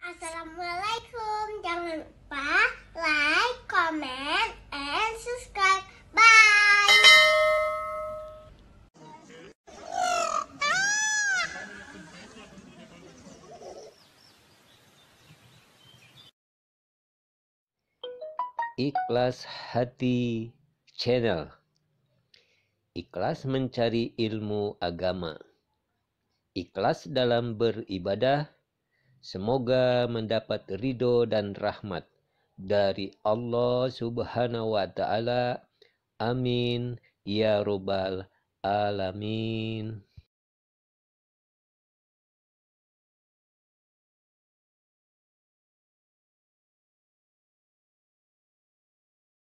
Assalamualaikum. Jangan lupa like, comment, and subscribe. Bye. Ikhlas Hati Channel. Ikhlas mencari ilmu agama, ikhlas dalam beribadah. Semoga mendapat ridho dan rahmat dari Allah Subhanahu wa Ta'ala. Amin ya Rabbal Alamin.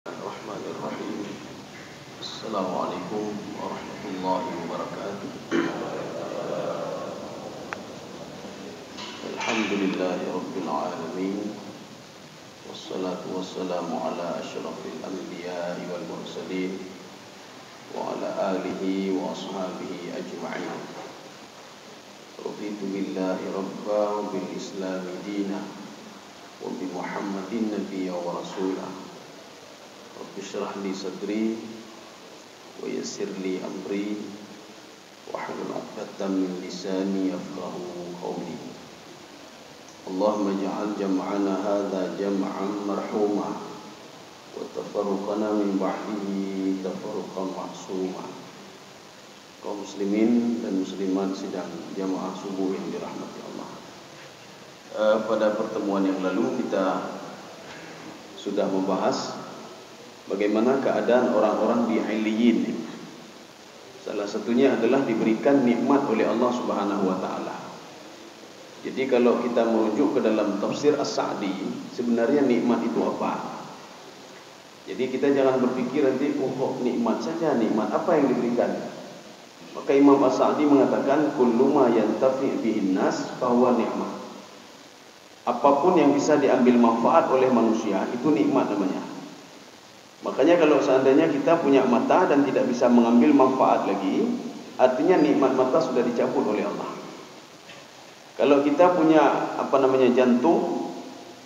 Bismillahirrahmanirrahim. Assalamualaikum warahmatullahi wabarakatuh. Alhamdulillahi rabbil alamin. Wassalatu wassalamu ala asyrafil anbiya'i wal mursalin wa ala alihi wa ashabihi ajma'in. Raditu billahi rabba wa bil islami dina wa bi Muhammadin nabiyya wa rasulah. Rabbi shrah li sadri wa yassir li amri wahlul 'uqdatam min lisani yafqahu qawli. Allahumma ij'al jam'ana hadza jam'an marhuma wa tafarruqana min ba'dihi tafarruqan ma'suma. Kaum muslimin dan muslimat sidang jamaah subuh yang dirahmati Allah. Pada pertemuan yang lalu kita sudah membahas bagaimana keadaan orang-orang di Illiyin. Salah satunya adalah diberikan nikmat oleh Allah Subhanahu wa Ta'ala. Jadi kalau kita merujuk ke dalam tafsir As-Sa'di, sebenarnya nikmat itu apa? Jadi kita jangan berpikir nanti nikmat saja, nikmat apa yang diberikan. Maka Imam As-Sa'di mengatakan kullu ma yantafi bihin nas fahuwa nikmat. Apapun yang bisa diambil manfaat oleh manusia itu nikmat namanya. Makanya kalau seandainya kita punya mata dan tidak bisa mengambil manfaat lagi, artinya nikmat mata sudah dicabut oleh Allah. Kalau kita punya jantung,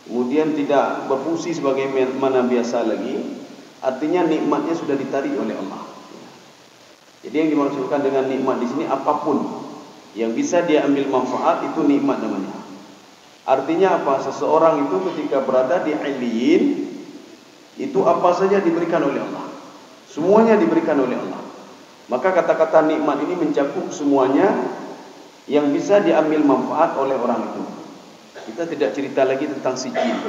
kemudian tidak berfungsi sebagaimana biasa lagi, artinya nikmatnya sudah ditarik oleh Allah. Jadi yang dimaksudkan dengan nikmat di sini apapun yang bisa dia ambil manfaat itu nikmat namanya. Artinya apa? Seseorang itu ketika berada di Illiyin, itu apa saja diberikan oleh Allah. Semuanya diberikan oleh Allah. Maka kata-kata nikmat ini mencakup semuanya yang bisa diambil manfaat oleh orang itu. Kita tidak cerita lagi tentang sijin.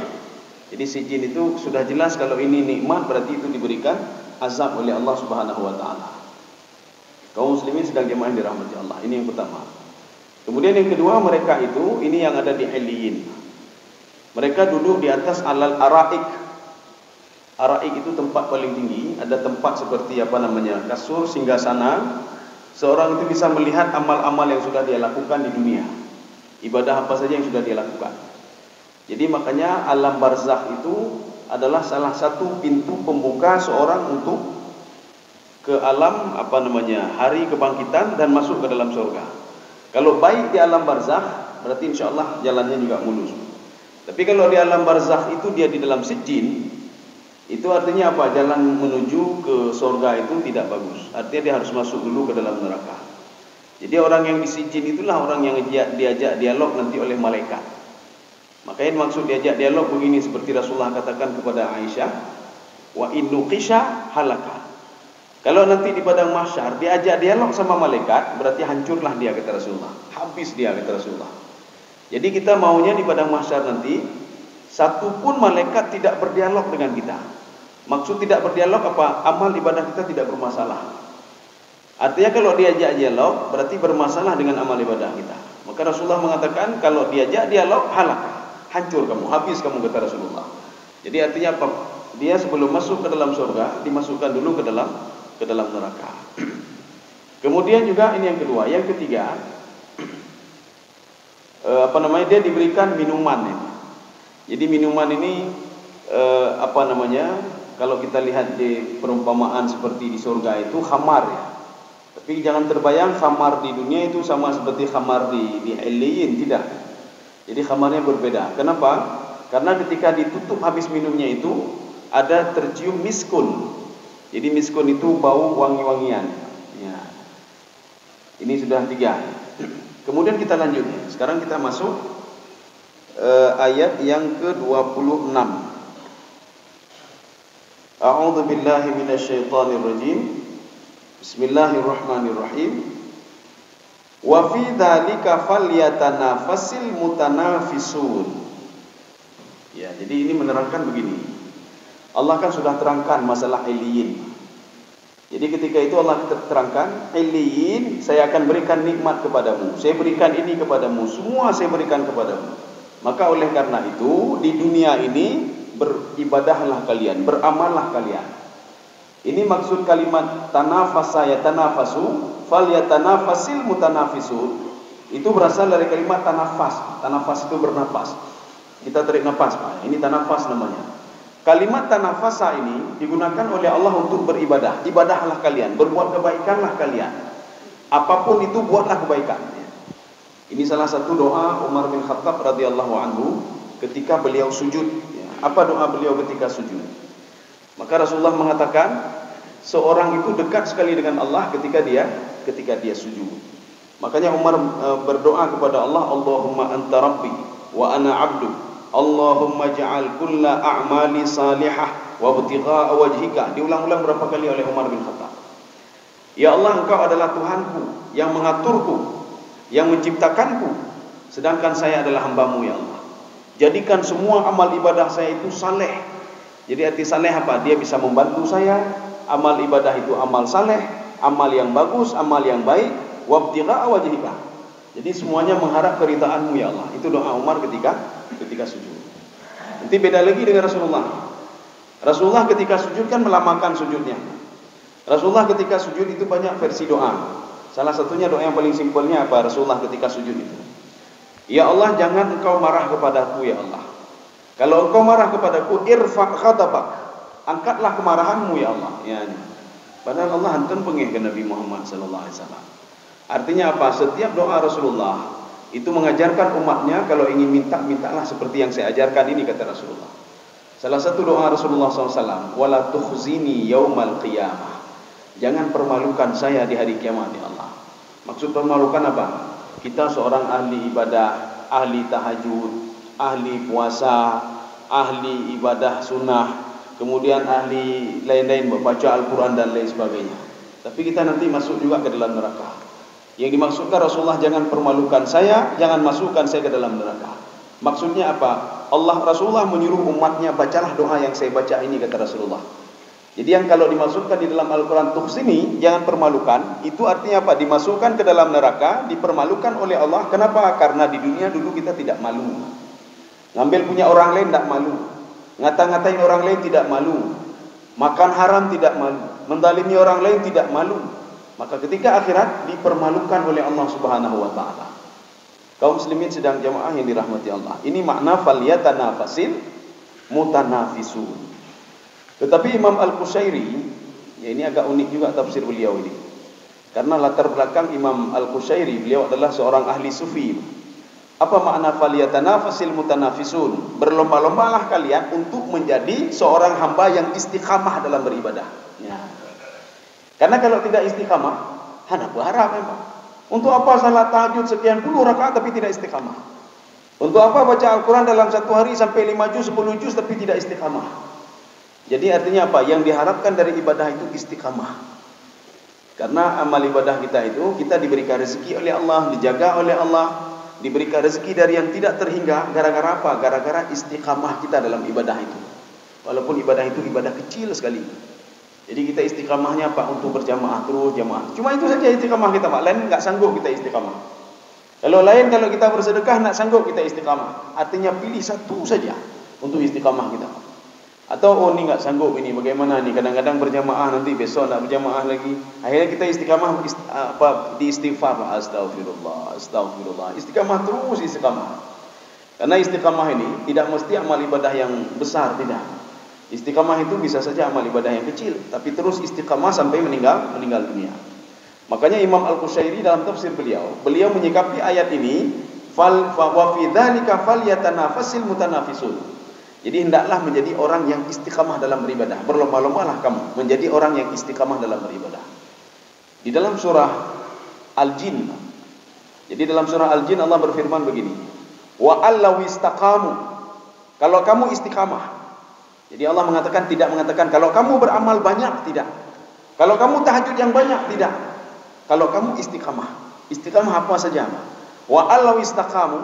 Jadi sijin itu sudah jelas kalau ini nikmat berarti itu diberikan azab oleh Allah Subhanahu wa Ta'ala. Kaum muslimin sedang jemaah yang dirahmati Allah. Ini yang pertama. Kemudian yang kedua, mereka itu ini yang ada di Illiyin. Mereka duduk di atas alal araik. Araik itu tempat paling tinggi, ada tempat seperti kasur singgasana. Seorang itu bisa melihat amal-amal yang sudah dia lakukan di dunia. Ibadah apa saja yang sudah dia lakukan. Jadi makanya alam barzakh itu adalah salah satu pintu pembuka seorang untuk ke alam hari kebangkitan dan masuk ke dalam surga. Kalau baik di alam barzakh, berarti insyaallah jalannya juga mulus. Tapi kalau di alam barzakh itu dia di dalam sijin, itu artinya apa? Jalan menuju ke surga itu tidak bagus. Artinya dia harus masuk dulu ke dalam neraka. Jadi orang yang di sijin itulah orang yang diajak dialog nanti oleh malaikat. Makanya maksud diajak dialog begini, seperti Rasulullah katakan kepada Aisyah, wa innuqisha halaka. Kalau nanti di padang mahsyar diajak dialog sama malaikat, berarti hancurlah dia, kata Rasulullah. Habis dia, kata Rasulullah. Jadi kita maunya di padang mahsyar nanti satu pun malaikat tidak berdialog dengan kita. Maksud tidak berdialog apa? Amal ibadah kita tidak bermasalah. Artinya kalau diajak dialog berarti bermasalah dengan amal ibadah kita. Maka Rasulullah mengatakan kalau diajak dialog halak, hancur kamu, habis kamu, kata Rasulullah. Jadi artinya apa? Dia sebelum masuk ke dalam surga dimasukkan dulu ke dalam neraka. Kemudian juga ini yang kedua, yang ketiga dia diberikan minuman ini. Jadi minuman ini kalau kita lihat di perumpamaan seperti di surga itu khamar ya. Tapi jangan terbayang khamar di dunia itu sama seperti khamar di Illiyin, tidak. Jadi khamarnya berbeda. Kenapa? Karena ketika ditutup habis minumnya itu ada tercium miskun. Jadi miskun itu bau wangi-wangian. Ya. Ini sudah 3. Kemudian kita lanjut. Sekarang kita masuk ayat yang ke-26. A'udzu billahi minasyaitonir rajim. Bismillahirrahmanirrahim. Wa fi dzalika falyatanafasil mutanafisun. Ya, jadi ini menerangkan begini. Allah kan sudah terangkan masalah illiyin. Jadi ketika itu Allah terangkan, illiyin saya akan berikan nikmat kepadamu. Saya berikan ini kepadamu, semua saya berikan kepadamu. Maka oleh karena itu di dunia ini beribadahlah kalian, beramallah kalian. Ini maksud kalimat tanafasa ya tanafasu. Falyatanafasil mutanafisun itu berasal dari kalimat tanafas. Tanafas itu bernapas. Kita tarik nafas, Pak. Ini tanafas namanya. Kalimat tanafasa ini digunakan oleh Allah untuk beribadah. Ibadahlah kalian, berbuat kebaikanlah kalian. Apapun itu buatlah kebaikan. Ini salah satu doa Umar bin Khattab radhiyallahu anhu ketika beliau sujud. Apa doa beliau ketika sujud? Maka Rasulullah mengatakan seorang itu dekat sekali dengan Allah ketika dia sujud. Makanya Umar berdoa kepada Allah, Allahumma anta rabbi wa ana abdu. Allahumma ja'al kulla a'mali salihah wa ibtigha'a wajhika. Diulang-ulang berapa kali oleh Umar bin Khattab. Ya Allah, engkau adalah Tuhanku yang mengaturku, yang menciptakanku, sedangkan saya adalah hambamu ya Allah. Jadikan semua amal ibadah saya itu saleh. Jadi arti saleh apa? Dia bisa membantu saya. Amal ibadah itu amal saleh, amal yang bagus, amal yang baik, wabtigha'a wajhika. Jadi semuanya mengharap keridhaan-Mu ya Allah. Itu doa Umar ketika sujud. Nanti beda lagi dengan Rasulullah. Rasulullah ketika sujud kan melamakan sujudnya. Rasulullah ketika sujud itu banyak versi doa. Salah satunya doa yang paling simpelnya apa? Rasulullah ketika sujud itu, ya Allah, jangan engkau marah kepadaku ya Allah. Kalau engkau marah kepadaku, irfa' khadabak, angkatlah kemarahanmu ya Allah. Ya. Padahal Allah hantar pengeh ke Nabi Muhammad sallallahu alaihi wasallam. Artinya apa? Setiap doa Rasulullah itu mengajarkan umatnya kalau ingin minta, mintalah seperti yang saya ajarkan ini, kata Rasulullah. Salah satu doa Rasulullah SAW, wala tukhzini yaumal qiyamah. Jangan permalukan saya di hari kiamat ya Allah. Maksud permalukan apa? Kita seorang ahli ibadah, ahli tahajud, ahli puasa, ahli ibadah sunnah, kemudian ahli lain-lain membaca Al-Quran dan lain sebagainya. Tapi kita nanti masuk juga ke dalam neraka. Yang dimaksudkan Rasulullah, jangan permalukan saya, jangan masukkan saya ke dalam neraka. Maksudnya apa? Rasulullah menyuruh umatnya, bacalah doa yang saya baca ini, kata Rasulullah. Jadi yang kalau dimasukkan di dalam Al-Quran tukhzini, jangan permalukan, itu artinya apa? Dimasukkan ke dalam neraka, dipermalukan oleh Allah. Kenapa? Karena di dunia dulu kita tidak malu. Ngambil punya orang lain tidak malu. Ngata-ngatain orang lain tidak malu. Makan haram tidak malu. Mendalimi orang lain tidak malu. Maka ketika akhirat dipermalukan oleh Allah Subhanahu wa taala. Kaum muslimin sedang jamaah yang dirahmati Allah. Ini makna falyatanafasil mutanafisun. Tetapi Imam Al-Qushairi, ya ini agak unik juga tafsir beliau ini. Karena latar belakang Imam Al-Qushairi, beliau adalah seorang ahli sufi. Apa makna falyatanafasil mutanafisun? Berlomba-lombalah kalian untuk menjadi seorang hamba yang istiqamah dalam beribadah. Ya. Karena kalau tidak istiqamah, hana berharap memang. Untuk apa salat tahajud sekian puluh rakaat tapi tidak istiqamah? Untuk apa baca Al-Quran dalam satu hari sampai 5 juz, 10 juz tapi tidak istiqamah? Jadi artinya apa? Yang diharapkan dari ibadah itu istiqamah. Karena amal ibadah kita itu, kita diberikan rezeki oleh Allah, dijaga oleh Allah, diberikan rezeki dari yang tidak terhingga. Gara-gara apa? Gara-gara istiqamah kita dalam ibadah itu. Walaupun ibadah itu ibadah kecil sekali. Jadi kita istiqamahnya apa? Untuk berjamaah terus, jamaah. Cuma itu saja istiqamah kita, Pak. Lain enggak sanggup kita istiqamah. Kalau kita bersedekah enggak sanggup kita istiqamah. Artinya pilih satu saja untuk istiqamah kita. Atau ini enggak sanggup ini, bagaimana nih? Kadang-kadang berjamaah, nanti besok enggak berjamaah lagi. Akhirnya kita istiqamah di istighfar, astagfirullah, astagfirullah. Istiqamah terus istiqamah. Karena istiqamah ini tidak mesti amal ibadah yang besar, tidak. Istiqamah itu bisa saja amal ibadah yang kecil, tapi terus istiqamah sampai meninggal dunia. Makanya Imam Al-Qushairi dalam tafsir beliau menyikapi ayat ini, wa fi dzalika falyatanafasil mutanafisun. Jadi hendaklah menjadi orang yang istiqamah dalam beribadah. Berlomba-lombalah kamu menjadi orang yang istiqamah dalam beribadah. Di dalam surah Al-Jin. Jadi dalam surah Al-Jin Allah berfirman begini. Wa allaw istaqamu. Kalau kamu istiqamah. Jadi Allah mengatakan, tidak mengatakan kalau kamu beramal banyak, tidak. Kalau kamu tahajud yang banyak, tidak. Kalau kamu istiqamah. Istiqamah apa saja? Wa allaw istaqamu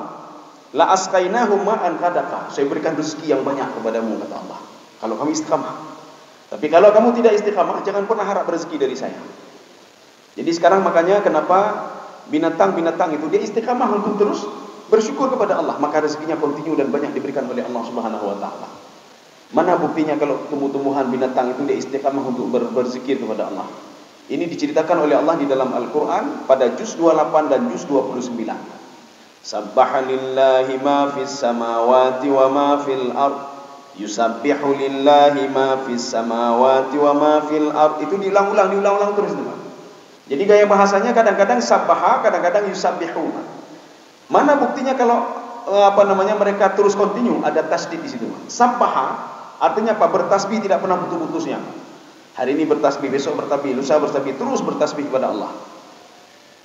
la asqainahum ma'an ghadaqa. Saya berikan rezeki yang banyak kepadamu, kata Allah. Kalau kamu istiqamah. Tapi kalau kamu tidak istiqamah, jangan pernah harap rezeki dari saya. Jadi sekarang makanya kenapa binatang-binatang itu dia istiqamah untuk terus bersyukur kepada Allah, maka rezekinya kontinu dan banyak diberikan oleh Allah Subhanahu wa taala. Mana buktinya kalau tumbuh-tumbuhan binatang itu dia istiqamah untuk berzikir kepada Allah? Ini diceritakan oleh Allah di dalam Al-Qur'an pada juz 28 dan juz 29. Sabbaha lillahi ma fis samawati wa ma fil ard. Yusabbihu lillahi ma fis samawati wa ma fil ard. Itu diulang-ulang terus, teman. Jadi gaya bahasanya kadang-kadang sabbaha, kadang-kadang yusabbihu. Mana buktinya kalau mereka terus kontinu? Ada tasdid di situ. Sabbaha artinya apa? Bertasbih tidak pernah putus-putusnya. Hari ini bertasbih, besok bertasbih, lusa bertasbih, terus bertasbih kepada Allah.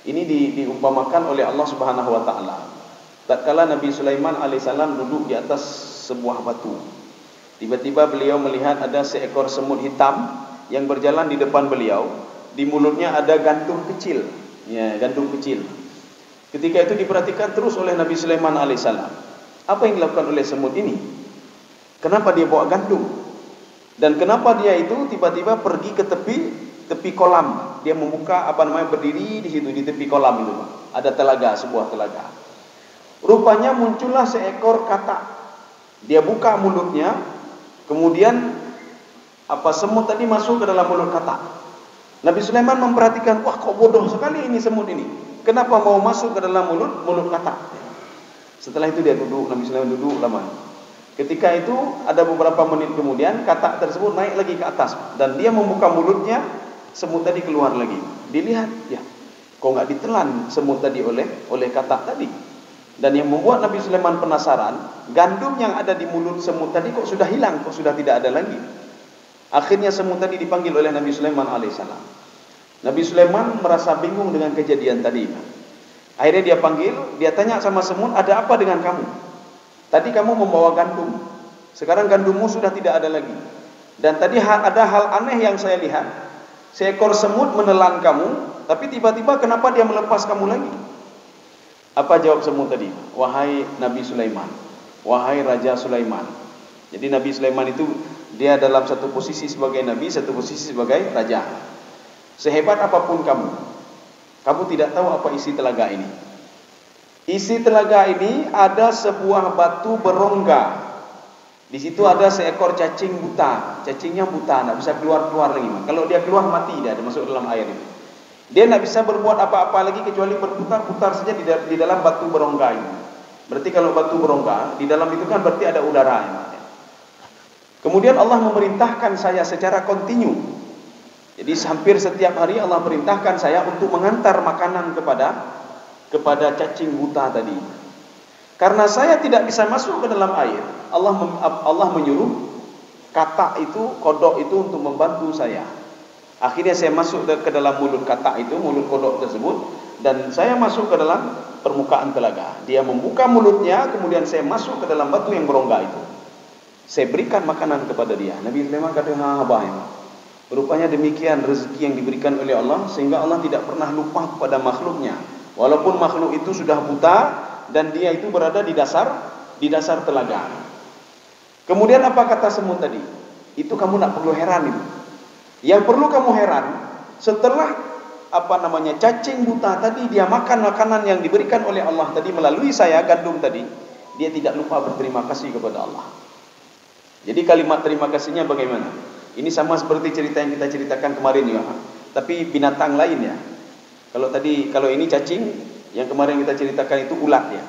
Ini diumpamakan oleh Allah Subhanahu wa taala. Tatkala Nabi Sulaiman alaihissalam duduk di atas sebuah batu. Tiba-tiba beliau melihat ada seekor semut hitam yang berjalan di depan beliau. Di mulutnya ada gantung kecil. Ya, gantung kecil. Ketika itu diperhatikan terus oleh Nabi Sulaiman alaihissalam. Apa yang dilakukan oleh semut ini? Kenapa dia bawa gantung? Dan kenapa dia itu tiba-tiba pergi ke tepi kolam? Dia membuka berdiri di situ di tepi kolam itu, Pak. Ada telaga, sebuah telaga. Rupanya muncullah seekor katak. Dia buka mulutnya, kemudian semut tadi masuk ke dalam mulut katak. Nabi Sulaiman memperhatikan, wah kok bodoh sekali ini semut ini. Kenapa mau masuk ke dalam mulut katak? Setelah itu dia duduk, Nabi Sulaiman duduk lama. Ketika itu ada beberapa menit kemudian katak tersebut naik lagi ke atas dan dia membuka mulutnya, semut tadi keluar lagi. Dilihat, ya, kok nggak ditelan semut tadi oleh katak tadi. Dan yang membuat Nabi Sulaiman penasaran, gandum yang ada di mulut semut tadi kok sudah hilang, kok sudah tidak ada lagi. Akhirnya semut tadi dipanggil oleh Nabi Sulaiman alaihissalam. Nabi Sulaiman merasa bingung dengan kejadian tadi. Akhirnya dia panggil, dia tanya sama semut, ada apa dengan kamu? Tadi kamu membawa gandum, sekarang gandummu sudah tidak ada lagi. Dan tadi ada hal aneh yang saya lihat. Seekor semut menelan kamu, tapi tiba-tiba kenapa dia melepas kamu lagi? Apa jawab semut tadi? Wahai Nabi Sulaiman, wahai Raja Sulaiman. Jadi Nabi Sulaiman itu dia dalam satu posisi sebagai nabi, satu posisi sebagai raja. Sehebat apapun kamu tidak tahu apa isi telaga ini. Isi telaga ini ada sebuah batu berongga. Di situ ada seekor cacing buta. Cacingnya buta, tidak bisa keluar lagi. Kalau dia keluar mati, dia ada masuk dalam air itu. Dia tidak bisa berbuat apa-apa lagi kecuali berputar-putar saja di dalam batu berongga ini. Berarti kalau batu berongga, di dalam itu kan berarti ada udara. Kemudian Allah memerintahkan saya secara kontinu. Jadi hampir setiap hari Allah perintahkan saya untuk mengantar makanan kepada cacing buta tadi. Karena saya tidak bisa masuk ke dalam air, Allah menyuruh katak itu, kodok itu untuk membantu saya. Akhirnya saya masuk ke dalam mulut katak itu, mulut kodok tersebut, dan saya masuk ke dalam permukaan telaga. Dia membuka mulutnya, kemudian saya masuk ke dalam batu yang berongga itu. Saya berikan makanan kepada dia. Nabi Sulaiman kata, rupanya demikian rezeki yang diberikan oleh Allah, sehingga Allah tidak pernah lupa kepada makhluknya. Walaupun makhluk itu sudah buta dan dia itu berada di dasar telaga. Kemudian apa kata semut tadi? Itu kamu tidak perlu heran itu. Yang perlu kamu heran, setelah cacing buta tadi dia makan makanan yang diberikan oleh Allah tadi melalui saya, gandum tadi, dia tidak lupa berterima kasih kepada Allah. Jadi kalimat terima kasihnya bagaimana? Ini sama seperti cerita yang kita ceritakan kemarin juga, tapi binatang lain ya. Kalau ini cacing, yang kemarin kita ceritakan itu ulat ya.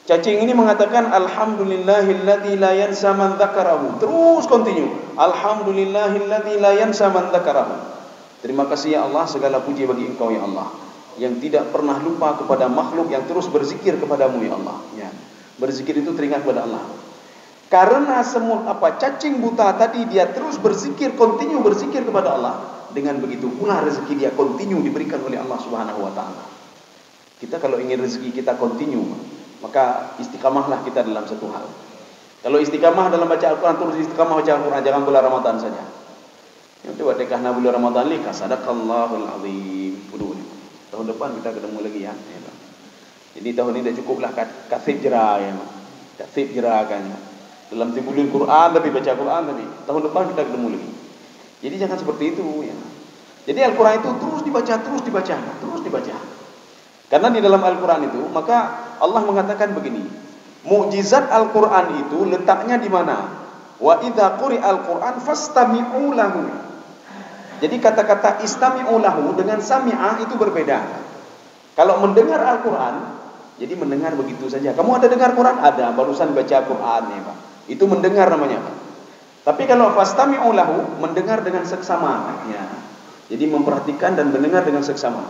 Cacing ini mengatakan alhamdulillahilladzi la yansa man dzakarahu. Terus continue. Alhamdulillahilladzi la yansa man dzakarahu. Terima kasih ya Allah, segala puji bagi Engkau ya Allah, yang tidak pernah lupa kepada makhluk, yang terus berzikir kepadamu ya Allah. Ya. Berzikir itu teringat kepada Allah. Karena semua cacing buta tadi dia terus berzikir, kontinu berzikir kepada Allah. Dengan begitu pula rezeki dia kontinu diberikan oleh Allah Subhanahu wa taala. Kita kalau ingin rezeki kita kontinu, maka istiqamahlah kita dalam satu hal. Kalau istiqamah dalam baca Al-Quran, terus istiqamah baca Al-Quran, jangan bulan Ramadan saja. Yang itu dekahna bulan Ramadan lika sadaqallahul azim. Tahun depan kita ketemu lagi ya. Jadi tahun ini dah cukuplah kasih jerah ya. Kasih jerah kan. Dalam bulan Quran tapi baca Quran tapi tahun depan kita ketemu lagi. Jadi jangan seperti itu ya. Jadi Al-Quran itu terus dibaca. Karena di dalam Al-Quran itu, maka Allah mengatakan begini, mukjizat Al-Quran itu letaknya di mana? Wa idza quri'al Quran fastami'u lahu. Jadi kata-kata istami'u lahu dengan sami'ah itu berbeda. Kalau mendengar Al-Quran, jadi mendengar begitu saja. Kamu ada dengar Quran? Ada, barusan baca Quran ya Pak. Itu mendengar namanya Pak. Tapi kalau fastami'u lahu, mendengar dengan seksama ya. Jadi memperhatikan dan mendengar dengan seksama.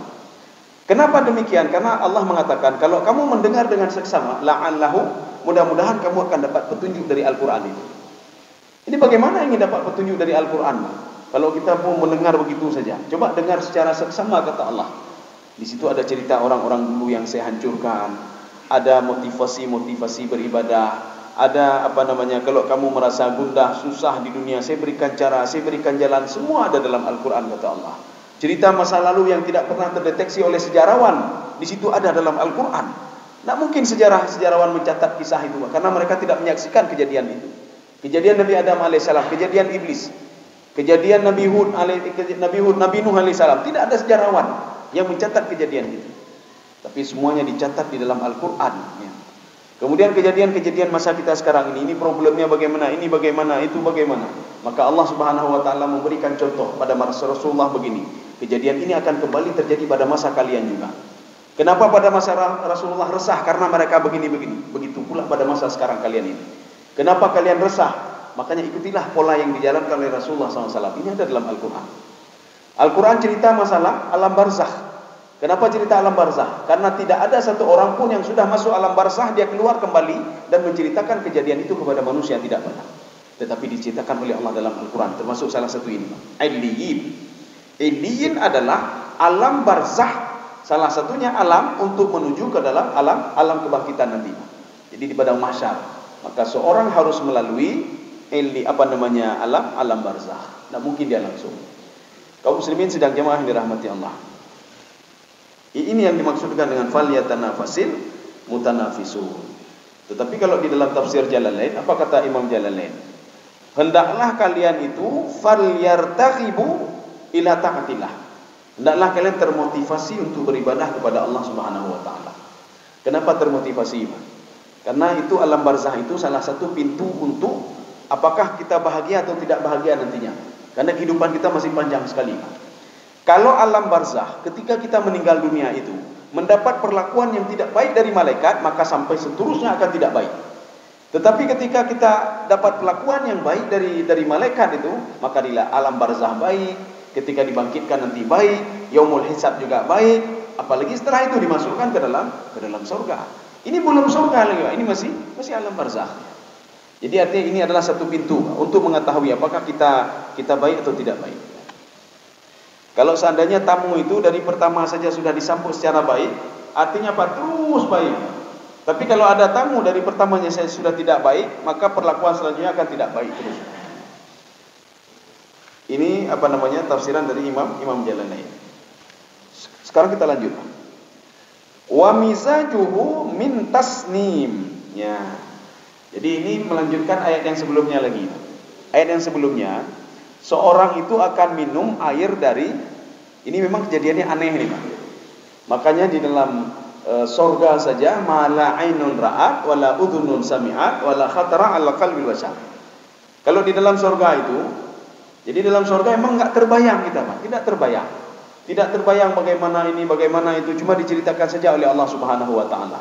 Kenapa demikian? Karena Allah mengatakan kalau kamu mendengar dengan seksama, la'allahu, mudah-mudahan kamu akan dapat petunjuk dari Al-Quran itu. Ini bagaimana ingin dapat petunjuk dari Al-Quran? Kalau kita pun mendengar begitu saja, coba dengar secara seksama kata Allah. Di situ ada cerita orang-orang dulu yang saya hancurkan, ada motivasi-motivasi beribadah, ada kalau kamu merasa gundah, susah di dunia, saya berikan cara, saya berikan jalan, semua ada dalam Al-Quran kata Allah. Cerita masa lalu yang tidak pernah terdeteksi oleh sejarawan, di situ ada dalam Al-Quran. Tak mungkin sejarawan mencatat kisah itu, karena mereka tidak menyaksikan kejadian itu. Kejadian Nabi Adam alaihissalam, kejadian iblis, kejadian Nabi Nuh alaihissalam, tidak ada sejarawan yang mencatat kejadian itu. Tapi semuanya dicatat di dalam Al-Quran ya. Kemudian kejadian-kejadian masa kita sekarang ini problemnya bagaimana, ini bagaimana, itu bagaimana. Maka Allah Subhanahu wa taala memberikan contoh pada masa Rasulullah begini. Kejadian ini akan kembali terjadi pada masa kalian juga. Kenapa pada masa Rasulullah resah? Karena mereka begini-begini. Begitu pula pada masa sekarang kalian ini. Kenapa kalian resah? Makanya ikutilah pola yang dijalankan oleh Rasulullah SAW. Ini ada dalam Al-Quran. Al-Quran cerita masalah alam barzakh. Kenapa cerita alam barzakh? Karena tidak ada satu orang pun yang sudah masuk alam barzakh, dia keluar kembali dan menceritakan kejadian itu kepada manusia, tidak pernah. Tetapi diceritakan oleh Allah dalam Al-Quran. Termasuk salah satu ini, Illiyin. Illiyin adalah alam barzakh, salah satunya alam untuk menuju ke dalam alam kebangkitan nanti. Jadi di padang mahsyar, maka seorang harus melalui alam barzakh. Tidak mungkin dia langsung. Kaum muslimin sedang jemaah yang dirahmati Allah. Ini yang dimaksudkan dengan falyatanafasil mutanafisun. Tetapi kalau di dalam tafsir Jalalain, apa kata Imam Jalalain? Hendaklah kalian itu falyartaghibu ila taatillah. Hendaklah kalian termotivasi untuk beribadah kepada Allah Subhanahu wa taala. Kenapa termotivasi? Karena itu alam barzakh itu salah satu pintu untuk apakah kita bahagia atau tidak bahagia nantinya. Karena kehidupan kita masih panjang sekali. Kalau alam barzakh, ketika kita meninggal dunia itu mendapat perlakuan yang tidak baik dari malaikat, maka sampai seterusnya akan tidak baik. Tetapi ketika kita dapat perlakuan yang baik dari malaikat itu, maka di alam barzakh baik, ketika dibangkitkan nanti baik, yaumul hisab juga baik, apalagi setelah itu dimasukkan ke dalam surga. Ini belum surga lagi, ini masih alam barzakh. Jadi artinya ini adalah satu pintu untuk mengetahui apakah kita baik atau tidak baik. Kalau seandainya tamu itu dari pertama saja sudah disambut secara baik, artinya apa? Terus baik. Tapi kalau ada tamu dari pertamanya saya sudah tidak baik, maka perlakuan selanjutnya akan tidak baik terus. Ini tafsiran dari Imam Jalalain. Sekarang kita lanjut. Wa mizajuhu min tasnim. Ya. Jadi ini melanjutkan ayat yang sebelumnya lagi. Ayat yang sebelumnya, seorang itu akan minum air dari, ini memang kejadiannya aneh nih Pak. Makanya di dalam surga saja mala ainun ra'at wala udhunun sami'at wala khatara ala qalbil bashar. Kalau di dalam surga itu, jadi dalam surga memang enggak terbayang kita Pak, tidak terbayang. Tidak terbayang bagaimana ini, bagaimana itu, cuma diceritakan saja oleh Allah Subhanahu wa taala.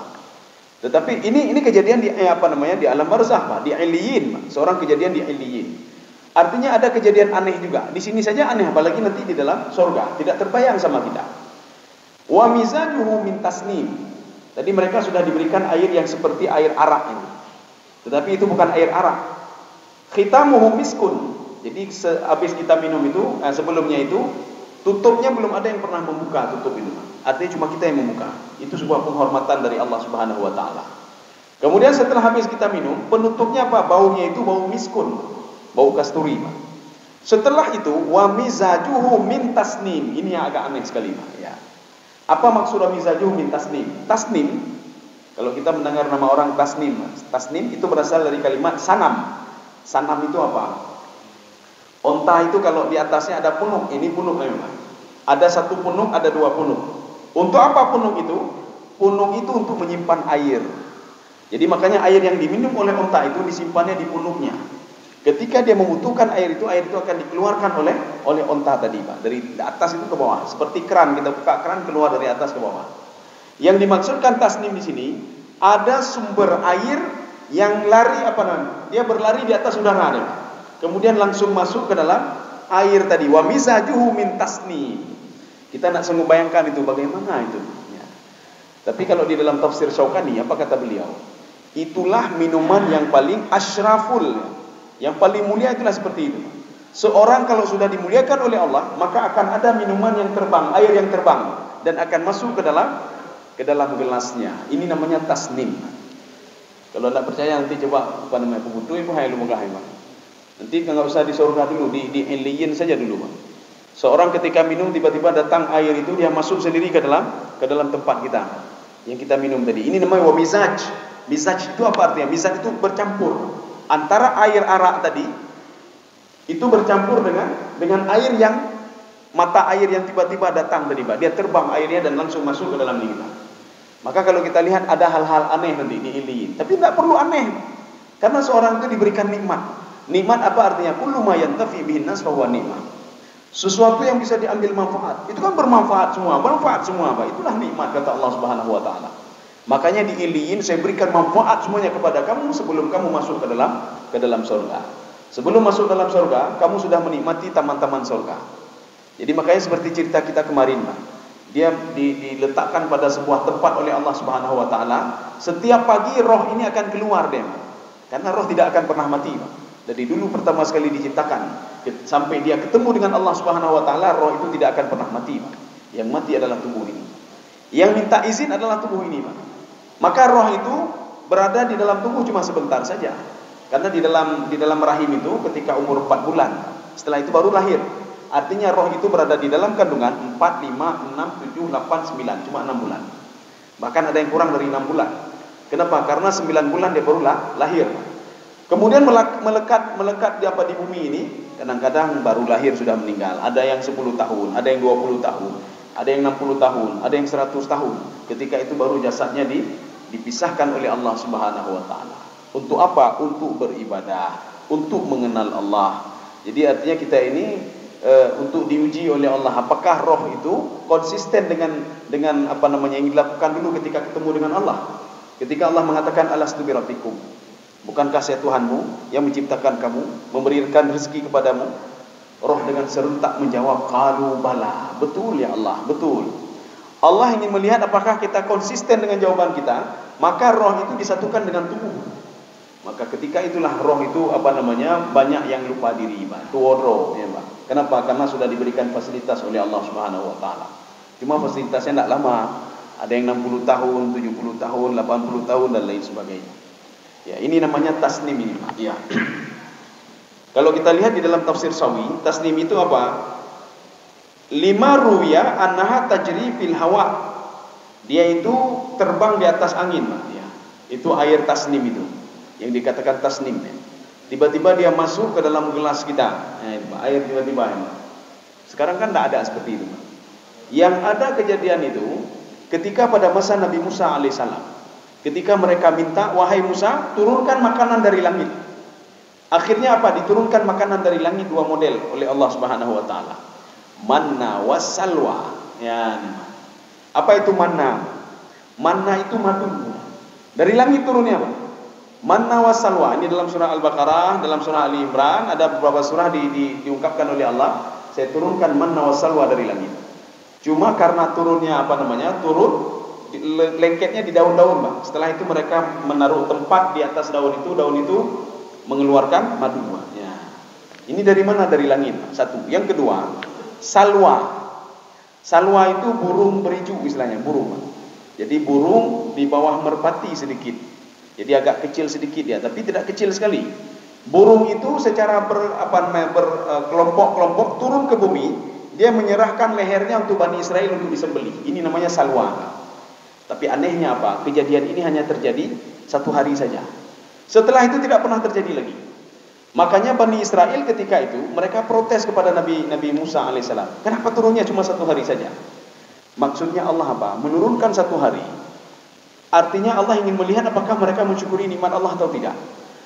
Tetapi ini kejadian di di alam barzakh Pak, di Illiyin, Pak. Seorang kejadian di Illiyin. Artinya ada kejadian aneh juga. Di sini saja aneh, apalagi nanti di dalam surga. Tidak terbayang sama kita. Wa mizajuhu min tasnim. Tadi mereka sudah diberikan air yang seperti air arak ini. Tetapi itu bukan air arak. Khitamuhu miskun. Jadi habis kita minum itu, sebelumnya itu tutupnya belum ada yang pernah membuka tutup itu. Artinya cuma kita yang membuka. Itu sebuah penghormatan dari Allah Subhanahu wa taala. Kemudian setelah habis kita minum, penutupnya apa? Baunya itu bau miskun, bau kasturi. Setelah itu wa mizajuhu min tasnim. Ini yang agak aneh sekali, ya. Apa maksud wa mizajuhu min tasnim? Tasnim, kalau kita mendengar nama orang tasnim, tasnim itu berasal dari kalimat sanam. Sanam itu apa? Onta itu kalau di atasnya ada punuk, ini punuk memang. Ada satu punuk, ada dua punuk. Untuk apa punuk itu? Punuk itu untuk menyimpan air. Jadi makanya air yang diminum oleh onta itu disimpannya di punuknya. Ketika dia membutuhkan air itu akan dikeluarkan oleh onta tadi, Pak. Dari atas itu ke bawah. Seperti keran, kita buka keran keluar dari atas ke bawah. Yang dimaksudkan tasnim di sini, ada sumber air yang lari apa namanya? Dia berlari di atas udara, Pak. Kemudian langsung masuk ke dalam air tadi. Wa mizajuhu min tasnim. Kita nak sanggup bayangkan itu bagaimana itu. Ya. Tapi kalau di dalam tafsir Syaukani, apa kata beliau? Itulah minuman yang paling asyraful, yang paling mulia itulah seperti itu. Seorang kalau sudah dimuliakan oleh Allah, maka akan ada minuman yang terbang, air yang terbang, dan akan masuk ke dalam gelasnya. Ini namanya tasnim. Kalau tidak percaya nanti coba apa namanya kubutu ibu hai lu megah Bang. Nanti enggak usah di surga dulu, di alien saja dulu, Bang. Seorang ketika minum tiba-tiba datang air itu, dia masuk sendiri ke dalam tempat kita yang kita minum tadi. Ini namanya wa mizaj. Mizaj itu apa artinya? Mizaj itu bercampur antara air arak tadi itu bercampur dengan air yang mata air yang tiba-tiba datang tadi, Pak. Dia terbang airnya dan langsung masuk ke dalam diri kita. Maka kalau kita lihat ada hal-hal aneh nanti di iliyin, tapi tidak perlu aneh. Karena seorang itu diberikan nikmat. Nikmat apa artinya? Kullu ma yantafi bihin nas fa huwa nikmat. Sesuatu yang bisa diambil manfaat. Itu kan bermanfaat semua, Pak. Itulah nikmat kata Allah Subhanahu wa taala. Makanya di iliyin saya berikan manfaat semuanya kepada kamu sebelum kamu masuk ke dalam surga. Sebelum masuk dalam surga, kamu sudah menikmati taman-taman surga. Jadi makanya seperti cerita kita kemarin, Pak. Dia diletakkan pada sebuah tempat oleh Allah Subhanahu wa taala. Setiap pagi roh ini akan keluar dia. Karena roh tidak akan pernah mati, Pak. Dari dulu pertama sekali diciptakan sampai dia ketemu dengan Allah Subhanahu wa taala, roh itu tidak akan pernah mati, Pak. Yang mati adalah tubuh ini. Yang minta izin adalah tubuh ini, Pak. Maka roh itu berada di dalam tubuh cuma sebentar saja. Karena di dalam rahim itu ketika umur 4 bulan. Setelah itu baru lahir. Artinya roh itu berada di dalam kandungan 4, 5, 6, 7, 8, 9. Cuma 6 bulan. Bahkan ada yang kurang dari 6 bulan. Kenapa? Karena 9 bulan dia baru lahir. Kemudian melekat di bumi ini. Kadang-kadang baru lahir sudah meninggal. Ada yang 10 tahun, ada yang 20 tahun, ada yang 60 tahun, ada yang 100 tahun. Ketika itu baru jasadnya dipisahkan oleh Allah Subhanahu wa taala. Untuk apa? Untuk beribadah, untuk mengenal Allah. Jadi artinya kita ini untuk diuji oleh Allah, apakah roh itu konsisten dengan apa namanya yang dilakukan dulu ketika ketemu dengan Allah. Ketika Allah mengatakan alastu birabbikum, bukankah saya Tuhanmu yang menciptakan kamu, memberikan rezeki kepadamu? Roh dengan serentak menjawab, qalu bala. Betul ya Allah, betul. Allah ingin melihat apakah kita konsisten dengan jawaban kita, maka roh itu disatukan dengan tubuh. Maka ketika itulah roh itu apa namanya banyak yang lupa diri, Pak. Tuworo, ya, Pak. Kenapa? Karena sudah diberikan fasilitas oleh Allah Subhanahu wa taala. Cuma fasilitasnya tidak lama. Ada yang 60 tahun, 70 tahun, 80 tahun dan lain sebagainya. Ya, ini namanya tasnim ini, Pak. Ya. Kalau kita lihat di dalam tafsir Sawi, tasnim itu apa? 5 ruya annaha tajri fil hawa. Dia itu terbang di atas angin, Pak. Ya. Itu air tasnim itu. Yang dikatakan tasnim. Ya. Tiba-tiba dia masuk ke dalam gelas kita. Air tiba-tiba. Ya. Sekarang kan tidak ada seperti itu. Pak. Yang ada kejadian itu ketika pada masa Nabi Musa alaihissalam. Ketika mereka minta, wahai Musa, turunkan makanan dari langit. Akhirnya apa? Diturunkan makanan dari langit 2 model oleh Allah Subhanahu wa taala. Manna wassalwa. Ya. Apa itu manna? Manna itu madu. Dari langit turunnya apa? Manna wassalwa. Ini dalam surah Al-Baqarah, dalam surah Ali Imran, ada beberapa surah diungkapkan oleh Allah, saya turunkan manna wassalwa dari langit. Cuma karena turunnya turun lengketnya di daun-daun, Pak. Setelah itu mereka menaruh tempat di atas daun itu mengeluarkan madu. Ya. Ini dari mana? Dari langit. Satu. Yang kedua, salwa. Salwa itu burung berijuk istilahnya, burung. Pak. Jadi burung di bawah merpati sedikit. Jadi agak kecil sedikit ya, tapi tidak kecil sekali. Burung itu secara berkelompok-kelompok turun ke bumi, dia menyerahkan lehernya untuk Bani Israel untuk disembelih. Ini namanya salwa. Tapi anehnya apa? Kejadian ini hanya terjadi 1 hari saja. Setelah itu tidak pernah terjadi lagi. Makanya Bani Israel ketika itu mereka protes kepada Nabi Musa alaihissalam. Kenapa turunnya cuma 1 hari saja? Maksudnya Allah apa? Menurunkan 1 hari. Artinya Allah ingin melihat apakah mereka mensyukuri nikmat Allah atau tidak.